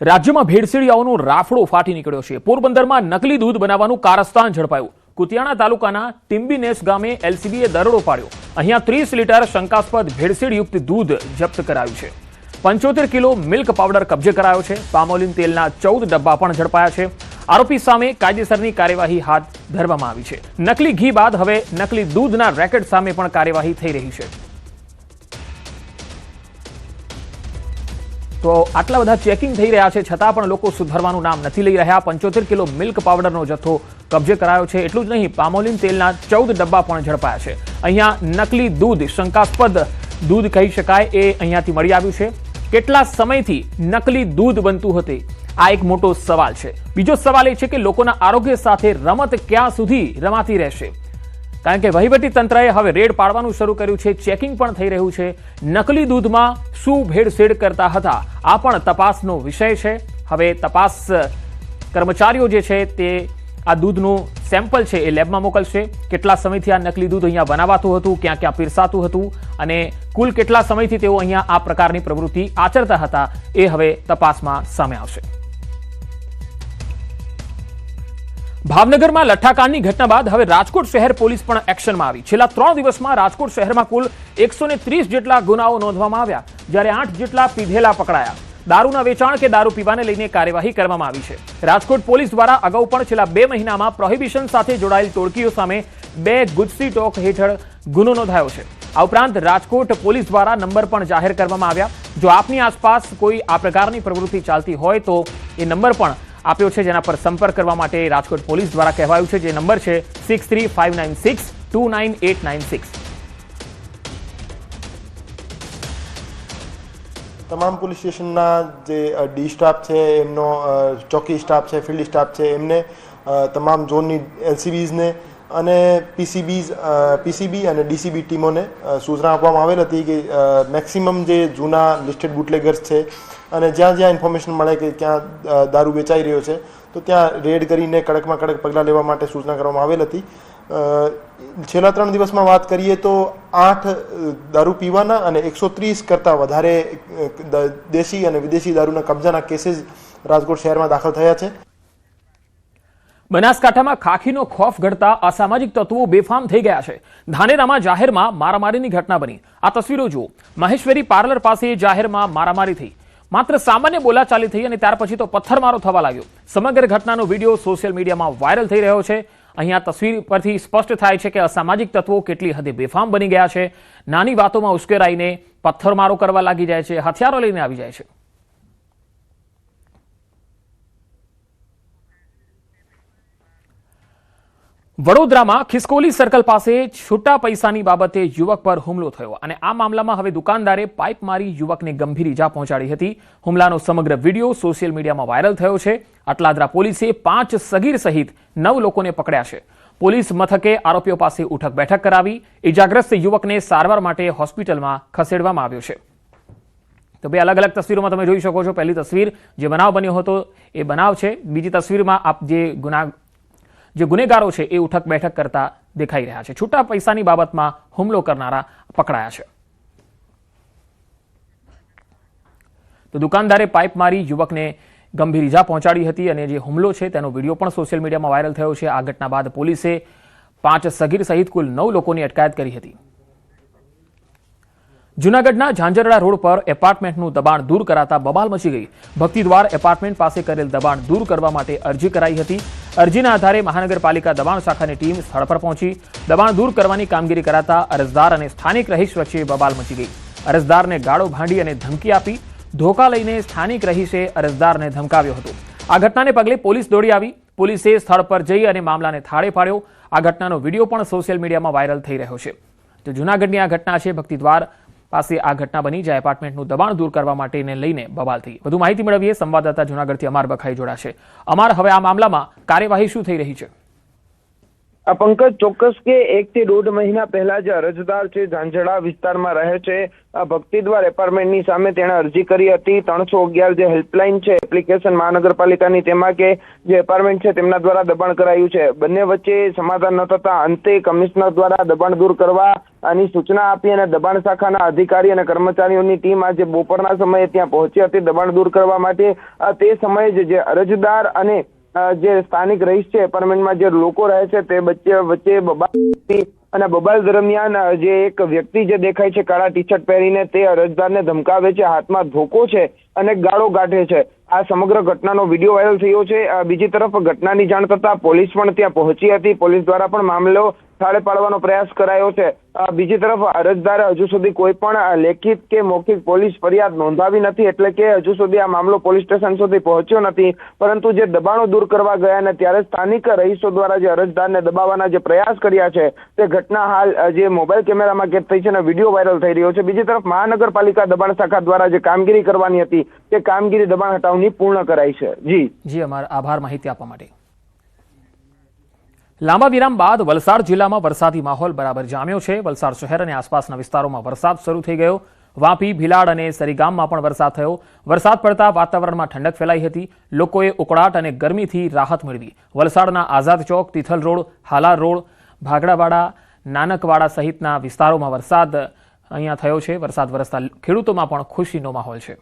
રાજ્યમાં ભેળસેળિયાઓનો રાફડો ફાટી નીકળ્યો છે। પોરબંદરમાં નકલી દૂધ બનાવવાનું કારસ્તાન ઝડપાયું। કુતિયાણા તાલુકાના ટીમ્બીનેસ ગામે એલસીબીએ દરોડો પાડ્યો। અહીંયા 30 લીટર શંકાસ્પદ ભેળસેળયુક્ત દૂધ જપ્ત કરાયું છે। 75 કિલો મિલ્ક પાવડર કબજે કરાયો છે। પામોલીન તેલના 14 ડબ્બા પણ ઝડપાયા છે। આરોપી સામે કાયદેસરની કાર્યવાહી હાથ ધરવામાં આવી છે। નકલી ઘી બાદ હવે નકલી દૂધના રેકેટ સામે પણ કાર્યવાહી થઈ રહી છે। તો આટલા બધા ચેકિંગ થઈ રહ્યા છે છતાં પણ લોકો સુધરવાનું નામ નથી લઈ રહ્યા। 75 કિલો મિલ્ક પાવડરનો જથ્થો કબજે કરાયો છે। એટલું જ નહીં, પામોલીન તેલના 14 ડબ્બા પણ ઝડપાયા છે। અહીંયા નકલી દૂધ, શંકાસ્પદ દૂધ કહી શકાય, એ અહીંયાથી મળી આવ્યું છે। કેટલા સમયથી નકલી દૂધ બનતું હતું, આ એક મોટો સવાલ છે। બીજો સવાલ એ છે કે લોકોના આરોગ્ય સાથે રમત ક્યાં સુધી રમાતી રહેશે, કારણ કે વહીવટી તંત્રએ હવે રેડ પાડવાનું શરૂ કર્યું છે। ચેકિંગ પણ થઈ રહ્યું છે। નકલી દૂધમાં શું ભેળસેળ કરતા હતા, આ પણ તપાસનો વિષય છે। હવે તપાસ કર્મચારીઓ જે છે તે આ દૂધનું સેમ્પલ છે એ લેબમાં મોકલશે। કેટલા સમયથી આ નકલી દૂધ અહીંયા બનાવાતું હતું, ક્યાં ક્યાં પીરસાતું હતું અને કુલ કેટલા સમયથી તેઓ અહીંયા આ પ્રકારની પ્રવૃત્તિ આચરતા હતા, એ હવે તપાસમાં સામે આવશે। ભાવનગરમાં લઠ્ઠાકાંડની ઘટના બાદ હવે રાજકોટ શહેર પોલીસ પણ એક્શનમાં આવી। છેલ્લા 3 દિવસમાં રાજકોટ શહેરમાં કુલ 130 જેટલા ગુનાઓ નોંધવામાં આવ્યા, જ્યારે 8 જેટલા પીધેલા પકડાયા। દારૂના વેચાણ કે દારૂ પીવાને લઈને કાર્યવાહી કરવામાં આવી છે। રાજકોટ પોલીસ દ્વારા અગાઉ પણ છેલ્લા 2 મહિનામાં પ્રોહિબિશન સાથે જોડાયેલ ટોળકીઓ સામે 2 ગુજસી ટોક હેઠળ ગુનો નોંધાયો છે। આ ઉપરાંત રાજકોટ પોલીસ દ્વારા નંબર પણ જાહેર કરવામાં આવ્યા। જો આપની આસપાસ કોઈ આ પ્રકારની પ્રવૃત્તિ ચાલતી હોય તો એ નંબર પણ આપ્યો છે, જેના પર સંપર્ક કરવા માટે રાજકોટ પોલીસ દ્વારા કહેવાયું છે। જે નંબર છે 6359629896। તમામ પોલીસ સ્ટેશનના જે ડી સ્ટાફ છે, એમનો ચોકી સ્ટાફ છે, ફિલ્ડ સ્ટાફ છે, એમને તમામ ઝોનની એલસીબીઝને અને પીસીબી અને ડીસીબી ટીમોને સૂચના આપવામાં આવેલ હતી કે મેક્સિમમ જે જૂના લિસ્ટેડ બુટલેગર્સ છે અને જ્યાં જ્યાં ઇન્ફોર્મેશન મળે કે ક્યાં દારૂ વેચાઈ રહ્યો છે તો ત્યાં રેડ કરીને કડકમાં કડક પગલાં લેવા માટે સૂચના કરવામાં આવેલ હતી। છેલ્લા 3 દિવસમાં વાત કરીએ તો 8 દારૂ પીવાના અને 130 કરતાં વધારે દેશી અને વિદેશી દારૂના કબજાના કેસીસ રાજકોટ શહેરમાં દાખલ થયા છે। બનાસકાંઠામાં ખાખીનો ખોફ ગળતા અસામાજિક તત્વો બેફામ થઈ ગયા છે। ધાનેરામાં જાહેરમાં મારામારીની ઘટના બની। આ તસવીરો જુઓ। મહેશ્વરી પાર્લર પાસે જાહેરમાં મારામારી થઈ। માત્ર સામાન્ય બોલાચાલી થઈ અને ત્યાર પછી તો પથ્થરમારો થવા લાગ્યો। સમગ્ર ઘટનાનો વિડીયો સોશિયલ મીડિયામાં વાયરલ થઈ રહ્યો છે। અહીંયા તસવીર પરથી સ્પષ્ટ થાય છે કે અસામાજિક તત્વો કેટલી હદે બેફામ બની ગયા છે। નાની વાતોમાં ઉશ્કેરાઈને પથ્થરમારો કરવા લાગી જાય છે, હથિયારો લઈને આવી જાય છે। વડોદરામાં ખિસકોલી સર્કલ પાસે છૂટા પૈસાની બાબતે યુવક પર હુમલો થયો અને આ મામલામાં હવે દુકાનદારે પાઇપ મારી યુવકને ગંભીર ઈજા પહોંચાડી હતી। હુમલાનો સમગ્ર વિડીયો સોશિયલ મીડિયામાં વાયરલ થયો છે। અટલાદરા પોલીસે 5 સગીર સહિત 9 લોકોને પકડ્યા છે। પોલીસ મથકે આરોપીઓ પાસે ઉઠક બેઠક કરાવી ઈજાગ્રસ્ત યુવકને સારવાર માટે હોસ્પિટલમાં ખસેડવામાં આવ્યો છે। તો બે અલગ અલગ તસવીરોમાં તમે જોઈ શકો છો। પહેલી તસવીર જે બનાવ બન્યો હતો એ બનાવ છે। બીજી તસવીરમાં આપ જે ગુનેગારો છે એ ઉઠક બેઠક કરતા દેખાઈ રહ્યા છે। છૂટા પૈસાની બાબતમાં હુમલો કરનારા પકડાયા છે। તો દુકાનદારે પાઇપ મારી યુવકને ગંભીર ઈજા પહોંચાડી હતી અને જે હુમલો છે તેનો વિડીયો પણ સોશિયલ મીડિયામાં વાયરલ થયો છે। આ ઘટના બાદ પોલીસે 5 સગીર સહિત કુલ 9 લોકોની અટકાયત કરી હતી। જૂનાગઢના ઝાંઝરડા રોડ પર એપાર્ટમેન્ટનું દબાણ દૂર કરાતા બબાલ મચી ગઈ। ભક્તિદ્વાર એપાર્ટમેન્ટ પાસે કરેલ દબાણ દૂર કરવા માટે અરજી કરાઈ હતી। અરજીના આધારે મહાનગરપાલિકા દબાણ શાખાની ટીમ સ્થળ પર પહોંચી દબાણ દૂર કરવાની કામગીરી કરાતા અરજદાર અને સ્થાનિક રહીશ વચ્ચે બબાલ મચી ગઈ। અરજદારને ગાળો ભાંડી અને ધમકી આપી ધોકા લઈને સ્થાનિક રહીશે અરજદારને ધમકાવ્યો હતો। આ ઘટનાને પગલે પોલીસ દોડી આવી। પોલીસે સ્થળ પર જઈ અને મામલાને થાળે પાડ્યો। આ ઘટનાનો વિડીયો પણ સોશિયલ મીડિયામાં વાયરલ થઈ રહ્યો છે। તો જૂનાગઢની આ ઘટના છે। ભક્તિદ્વાર પાસે આ ઘટના બની, જ્યાં એપાર્ટમેન્ટનું દબાણ દૂર કરવા માટેને લઈને બબાલ થઈ। વધુ માહિતી મેળવીએ સંવાદદાતા જૂનાગઢથી અમાર બખાઈ જોડાશે। અમાર, હવે આ મામલામાં કાર્યવાહી શું થઈ રહી છે? પંકજ, ચોક્કસ કે 1 થી 1.5 મહિના પહેલા જે અરજદાર છે ઝાંઝડા વિસ્તારમાં રહે છે ભક્તિદ્વાર એપાર્ટમેન્ટની સામે તેણે અરજી કરી હતી 311 જે હેલ્પલાઇન છે એપ્લિકેશન મહાનગરપાલિકાની, તેમાં કે જે એપાર્ટમેન્ટ છે તેમના દ્વારા દબાણ કરાયું છે. બંને વચ્ચે સમાધાન ન થતા અંતે કમિશનર દ્વારા દબાણ દૂર કરવાની સૂચના આપી અને દબાણ શાખાના અધિકારી અને કર્મચારીઓની ટીમ આજે બપોરના સમયે ત્યાં પહોંચી હતી દબાણ દૂર કરવા માટે. તે સમયે જે અરજદાર અને જે સ્થાનિક રહીશ છે એપાર્ટમેન્ટમાં જે લોકો રહે છે તે વચ્ચે બબાલ અને બબાલ દરમિયાન જે એક વ્યક્તિ જે દેખાય છે કાળા ટી શર્ટ પહેરીને તે અરજદારને ધમકાવે છે, હાથમાં ધોકો છે અને ગાળો કાઢે છે. આ સમગ્ર ઘટનાનો વિડીયો વાયરલ થયો છે. બીજી તરફ ઘટનાની જાણ થતા પોલીસ પણ ત્યાં પહોંચી હતી. પોલીસ દ્વારા પણ મામલો થાળે પાડવાનો પ્રયાસ કરાયો છે. બીજી તરફ અરજદારે હજુ સુધી કોઈ પણ લેખિત કે મૌખિક પોલીસ ફરિયાદ નોંધાવી નથી, એટલે કે હજુ સુધી આ મામલો પોલીસ સ્ટેશન સુધી પહોંચ્યો નથી. પરંતુ જે દબાણો દૂર કરવા ગયા ને ત્યારે સ્થાનિક રહીશો દ્વારા જે અરજદારને દબાવવાના જે પ્રયાસ કર્યા છે તે ઘટના હાલ જે મોબાઈલ કેમેરામાં કેદ થઈ છે અને વિડીયો વાયરલ થઈ રહ્યો છે. બીજી તરફ મહાનગરપાલિકા દબાણ શાખા દ્વારા જે કામગીરી કરવાની હતી તે કામગીરી દબાણ હટાવની પૂર્ણ કરાઈ છે. જી અમારો આભાર માહિતી આપવા માટે. લાંબા વિરામ બાદ વલસાડ જિલ્લામાં વરસાદી માહોલ બરાબર જામ્યો છે. વલસાડ શહેર અને આસપાસના વિસ્તારોમાં વરસાદ શરૂ થઈ ગયો. વાપી, ભીલાડ અને સરીગામમાં પણ વરસાદ થયો. વરસાદ પડતા વાતાવરણમાં ઠંડક ફેલાઈ હતી. લોકોએ ઉકળાટ અને ગરમીથી રાહત મેળવી. વલસાડના આઝાદ ચોક, તિથલ રોડ, હાલાર રોડ, ભાગડાવાડા, નાનકવાડા સહિતના વિસ્તારોમાં વરસાદ અહીંયા થયો છે. વરસાદ વરસતા ખેડૂતોમાં પણ ખુશીનો માહોલ છે.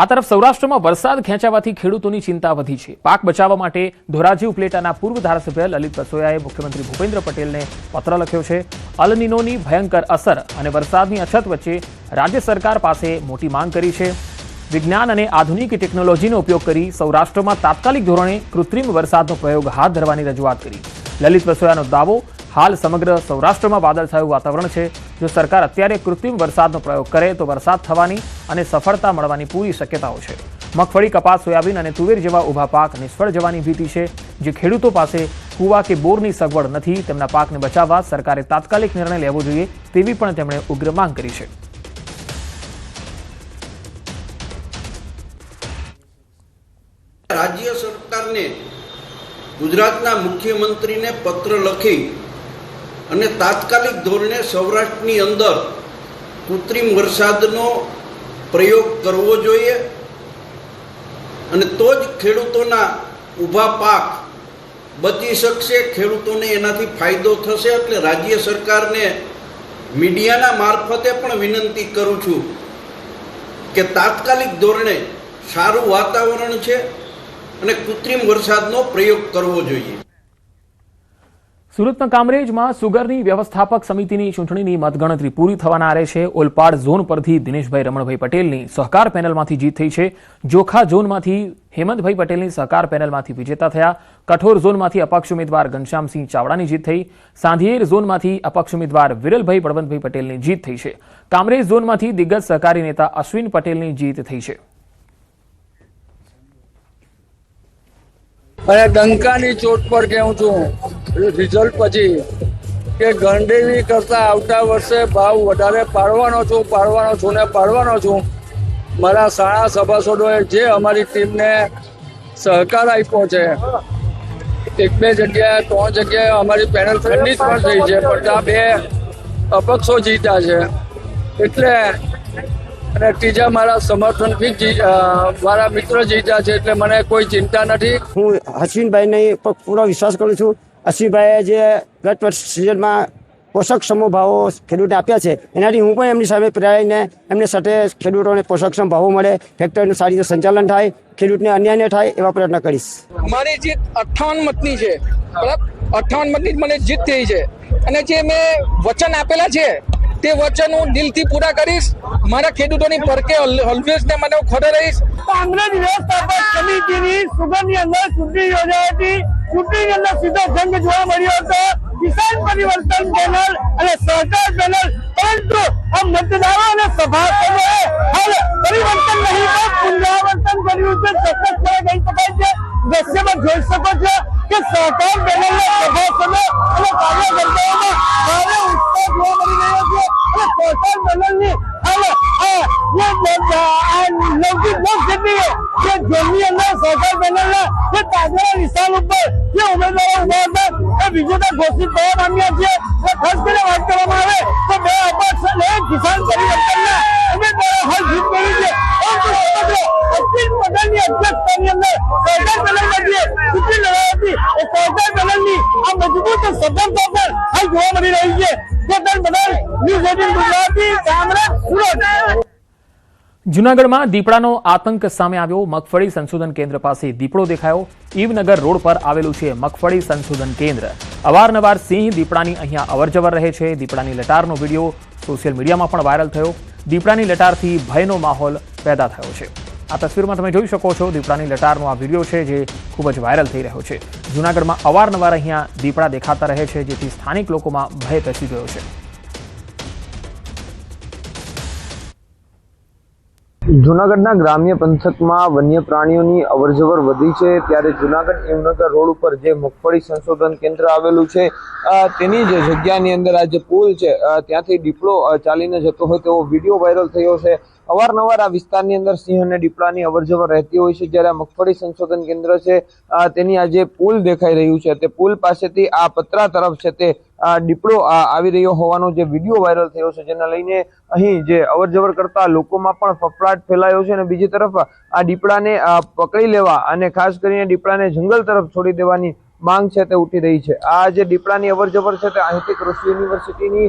આ તરફ સૌરાષ્ટ્રમાં વરસાદ ખેંચાવાથી ખેડૂતોની ચિંતા વધી છે. પાક બચાવવા માટે ધોરાજી ઉપલેટાના પૂર્વ ધારાસભ્ય લલિત વસોયાએ મુખ્યમંત્રી ભૂપેન્દ્ર પટેલને પત્ર લખ્યો છે. અલ નીનોની ભયંકર અસર અને વરસાદની અછત વચ્ચે રાજ્ય સરકાર પાસે મોટી માંગ કરી છે. વિજ્ઞાન અને આધુનિક ટેકનોલોજીનો ઉપયોગ કરી સૌરાષ્ટ્રમાં તાત્કાલિક ધોરણે કૃત્રિમ વરસાદનો પ્રયોગ હાથ ધરવાની રજૂઆત કરી. લલિત વસોયાનો દાવો, હાલ સમગ્ર સૌરાષ્ટ્રમાં વાદળછાયું વાતાવરણ છે. જો સરકાર અત્યારે કૃત્રિમ વરસાદનો પ્રયોગ કરે તો વરસાદ થવાની અને સફળતા મળવાની પૂરી શક્યતાઓ છે. મગફળી, કપાસ, સોયાબીન અને તુવેર જેવા ઊભા પાક નિષ્ફળ જવાની ભીતિ છે. જે ખેડૂતો પાસે કૂવા કે બોરની સગવડ નથી તેમના પાકને બચાવવા સરકારે તાત્કાલિક નિર્ણય લેવો જોઈએ તેવી પણ તેમણે ઉગ્ર માંગ કરી છે. રાજ્ય સરકારને ગુજરાતના મુખ્યમંત્રીને પત્ર લખી અને તાત્કાલિક ધોરણે સૌરાષ્ટ્રની અંદર કૃત્રિમ વરસાદનો પ્રયોગ કરવો જોઈએ અને તો જ ખેડૂતોના ઊભા પાક બચી શકશે, ખેડૂતોને એનાથી ફાયદો થશે. એટલે રાજ્ય સરકારને મીડિયાના મારફતે પણ વિનંતી કરું છું કે તાત્કાલિક ધોરણે સારું વાતાવરણ છે અને કૃત્રિમ વરસાદનો પ્રયોગ કરવો જોઈએ. સુરતના કામરેજમાં સુગરની વ્યવસ્થાપક સમિતિની ચૂંટણીની મતગણતરી પૂરી થવાના આરે છે. ઓલપાડ ઝોન પરથી દિનેશભાઈ રમણભાઈ પટેલની સહકાર પેનલમાંથી જીત થઈ છે. જોખા ઝોનમાંથી હેમંતભાઈ પટેલની સહકાર પેનલમાંથી વિજેતા થયા. કઠોર ઝોનમાંથી અપક્ષ ઉમેદવાર ઘનશ્યામસિંહ ચાવડાની જીત થઈ. સાંધિયેર ઝોનમાંથી અપક્ષ ઉમેદવાર વિરલભાઈ બળવંતભાઈ પટેલની જીત થઈ છે. કામરેજ ઝોનમાંથી દિગ્ગજ સહકારી નેતા અશ્વિન પટેલની જીત થઈ છે. અને ડંકાની ચોટ પર કહું છું રિઝલ્ટ પછી કે ગણદેવી કરતા આવતા વર્ષે ભાવ વધારે પાડવાનો છું. મારા શાળા સભાસદોએ જે અમારી ટીમને સહકાર આપ્યો છે, 1-2 જગ્યાએ 3 જગ્યાએ અમારી પેનલ ખંડિત પણ થઈ છે, પણ ત્યાં 2 અપક્ષો જીત્યા છે. એટલે અને ત્રીજા મારા સમર્થનથી મારા મિત્ર જીત્યા છે, એટલે મને કોઈ ચિંતા નથી. હું અશ્વિનભાઈને પૂરો વિશ્વાસ કરું છું. અશ્વિનભાઈએ જે ગત વર્ષ સિઝનમાં પોષકક્ષમ ભાવો ખેડૂતને આપ્યા છે એનાથી હું પણ એમની સામે પ્રેરાઈને એમની સાથે ખેડૂતોને પોષકક્ષમ ભાવો મળે, ફેક્ટરીનું સારી રીતે સંચાલન થાય, ખેડૂતને અન્યાય ન થાય એવા પ્રયત્ન કરીશ. મારી જીત 58 મતની છે, બરાબર? 58 મતની મને જીત થઈ છે અને જે મેં વચન આપેલા છે તે વચન હું દિલથી પૂરા કરીશ. મારા ખેડૂતોની પરકે ઓલવેઝ ને મને ખડે રહીશ. કાંગ્રેસ વ્યવસ્થાપક સમિતિની સુગરની અંદર ચૂંટણી યોજાઈ હતી. ચૂંટણીની અંદર સીધો જંગ જોવા મળ્યો હતો, કિસાન પરિવર્તન પેનલ અને સહકાર પેનલ. પરંતુ આ મતદારો અને સભાસદોએ હાલ પરિવર્તન નહીં પણ પુનરાવર્તન કર્યું છે. ચોક્કસપણે કહી શકાય છે, દ્રશ્યમાં જોઈ શકો છો કે સહકાર પેનલના સભાસદો અને કાર્યકર્તાઓમાં ભારે ઉત્સાહ જોવા મળી રહ્યો છે. અને સહકાર પેનલની હાલ જે નવથી 10 જેટલી જે ઝોનની અંદર સહકાર પેનલના જે તાજેતરના વિસ્તાર ઉપર જે ઉમેદવારો ઉભા હતા એ વિજેતા ઘોષિત થવા પામ્યા છે. ખાસ કરીને વાત કરવામાં આવે તો 2 અપક્ષ અને કિસાન પરિવર્તનના ઉમેદવારો હાલ જીત મેળવી છે. અખિલ પટેલની અધ્યક્ષતાની અંદર સહકાર પેનલમાં જે ચૂંટણી લડાઈ હતી એ સહકાર પેનલની આ મજબૂત સફળતા પર હાલ જોવા મળી રહી છે. ચેતન પટેલ, ન્યૂઝ 18 ગુજરાતી, કામરેજ, સુરત. જૂનાગઢમાં દીપડાનો આતંક સામે આવ્યો. મગફળી સંશોધન કેન્દ્ર પાસે દીપડો દેખાયો. ઈવનગર રોડ પર આવેલું છે મગફળી સંશોધન કેન્દ્ર. અવારનવાર સિંહ દીપડાની અહીંયા અવરજવર રહે છે. દીપડાની લટારનો વિડીયો સોશિયલ મીડિયામાં પણ વાયરલ થયો. દીપડાની લટારથી ભયનો માહોલ પેદા થયો છે. આ તસવીરમાં તમે જોઈ શકો છો દીપડાની લટારનો આ વિડીયો છે જે ખૂબ જ વાયરલ થઈ રહ્યો છે. જૂનાગઢમાં અવારનવાર અહીંયા દીપડા દેખાતા રહે છે જેથી સ્થાનિક લોકોમાં ભય પેસી ગયો છે. જૂનાગઢના ગ્રામ્ય પંથકમાં વન્ય પ્રાણીઓની અવરજવર વધી છે. ત્યારે જૂનાગઢ ઈવનગર રોડ ઉપર જે મગફળી સંશોધન કેન્દ્ર આવેલું છે તેની જ જગ્યાની અંદર આ જે પુલ છે ત્યાંથી દીપડો ચાલીને જતો હોય તેવો વિડીયો વાયરલ થયો છે. અવારનવાર આ વિસ્તારની અંદર સિંહ અને દીપડાની અવરજવર રહેતી હોય છે. જ્યારે મગફળી સંશોધન કેન્દ્ર છે તેની આ જે પુલ દેખાઈ રહ્યું છે તે પુલ પાસેથી આ પતરા તરફ છે તે દીપડો આવી રહ્યો હોવાનો જે વિડીયો વાયરલ થયો છે, જેને લઈને અહીં જે અવરજવર કરતા લોકોમાં પણ ફફડાટ ફેલાયો છે. અને બીજી તરફ આ દીપડાને પકડી લેવા અને ખાસ કરીને દીપડાને જંગલ તરફ છોડી દેવાની માંગ છે તે ઉઠી રહી છે. આ જે દીપડાની અવરજવર છે તે અહીંથી કૃષિ યુનિવર્સિટીની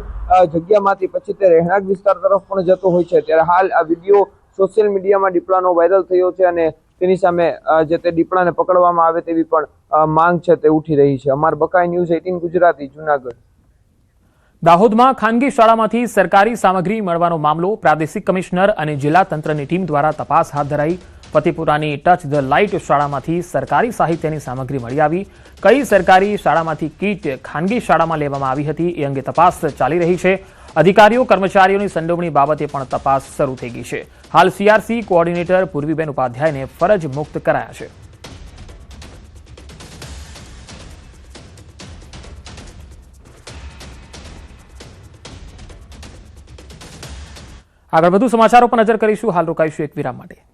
જગ્યામાંથી પછી તે રહેણાંક વિસ્તાર તરફ પણ જતો હોય છે. ત્યારે હાલ આ વિડીયો સોશિયલ મીડિયામાં દીપડાનો વાયરલ થયો છે અને તેની સામે જે તે દીપડાને પકડવામાં આવે તેવી પણ માંગ છે તે ઉઠી રહી છે. અમાર બકાઈ ન્યૂઝ 18 ગુજરાતી, જૂનાગઢ. દાહોદમાં ખાનગી શાળામાંથી સરકારી સામગ્રી મળવાનો મામલો. પ્રાદેશિક કમિશનર અને જિલ્લા તંત્રની ટીમ દ્વારા તપાસ હાથ ધરાઈ. ફતેપુરાની ટચ ધ લાઇટ શાળામાંથી સરકારી સાહિત્યની સામગ્રી મળી આવી. કઈ સરકારી શાળામાંથી કીટ ખાનગી શાળામાં લેવામાં આવી હતી એ અંગે તપાસ ચાલી રહી છે. અધિકારીઓ કર્મચારીઓની સંડોવણી બાબતે પણ તપાસ શરૂ થઈ ગઈ છે. હાલ સીઆરસી કોઓર્ડિનેટર પૂર્વીબેન ઉપાધ્યાયને ફરજ મુક્ત કરાયા છે. આગળ વધુ સમાચારો પર નજર કરીશું. હાલ રોકાઈશું એક વિરામ માટે.